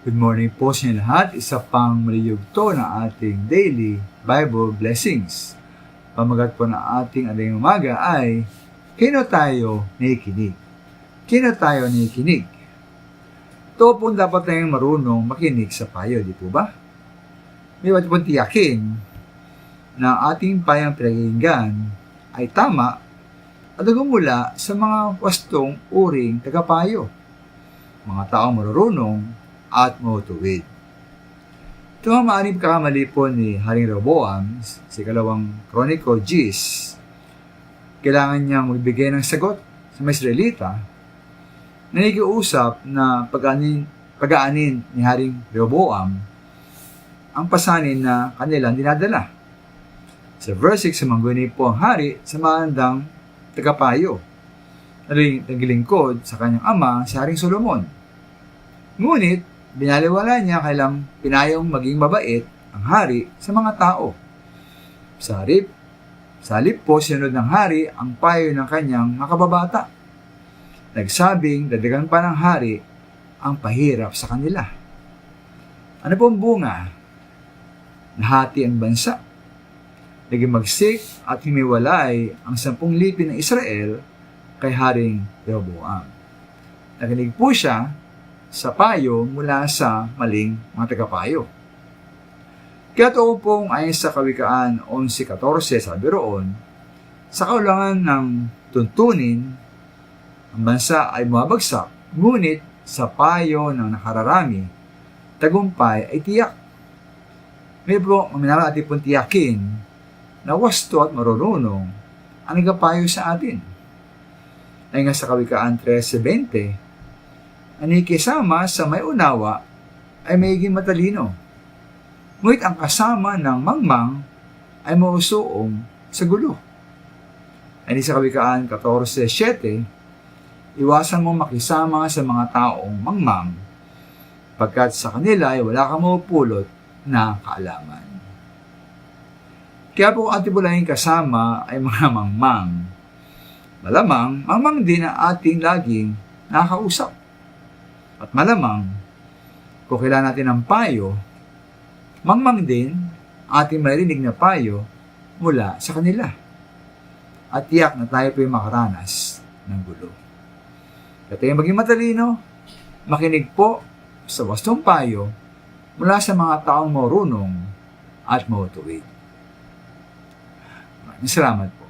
Good morning po sa inyo lahat. Isa pang maliyugto na ating daily Bible blessings. Pamagat po na ating aling umaga ay, kino tayo nakikinig? Kino tayo nakikinig? Ito po dapat tayong marunong makinig sa payo, di po ba? May ba't po tiyakin na ating payang pinakinggan ay tama at nagmumula sa mga wastong uring tagapayo, mga taong marurunong at matuwid. Ito ang maaaring pagkakamali po ni Haring Rehoboam sa ikalawang Kroniko 10. Kailangan niyang magbigay ng sagot sa mga Israelita na nakikiusap na pag-aanin ni Haring Rehoboam ang pasanin na kanilang dinadala. Sa verse 6, sumangguni po ang hari sa maandang tagapayo na naglingkod sa kanyang ama, si Haring Solomon. Ngunit, binaliwala niya kailang pinayong maging mabait ang hari sa mga tao. Sa halip po sinunod ng hari ang payo ng kanyang makababata. Nagsabing dadagan pa ng hari ang pahirap sa kanila. Ano po ang bunga? Nahati ang bansa. Naging magsik at himiwalay ang 10 lipin ng Israel kay Haring Rehoboam. Nakinig po siya sa payo mula sa maling mga tagapayo. Kaya ito pong ayon sa Kawikaan 11:14, sabi roon, sa kaulangan ng tuntunin, ang bansa ay bumabagsak, ngunit sa payo ng nakararami, tagumpay ay tiyak. May po, maminara ating pong tiyakin na wasto at marunong ang nagapayo sa atin. Ayon nga sa Kawikaan 13:20, anikisama sa may unawa ay maiging matalino. Ngunit ang kasama ng mangmang ay mausuong sa gulo. Ani sa Kawikaan 14:7, iwasan mo makisama sa mga taong mangmang, pagkat sa kanila ay wala kang mapupulot na kaalaman. Kaya po ating pulahing kasama ay mga mangmang. Malamang, mangmang din ang ating laging nakakausap. At malamang, kung kailangan natin ng payo, mangmang din ating marinig na payo mula sa kanila. At tiyak na tayo po yung makaranas ng gulo. Kaya tayo maging matalino, makinig po sa wastong payo mula sa mga taong marunong at matuwid. Maraming salamat po.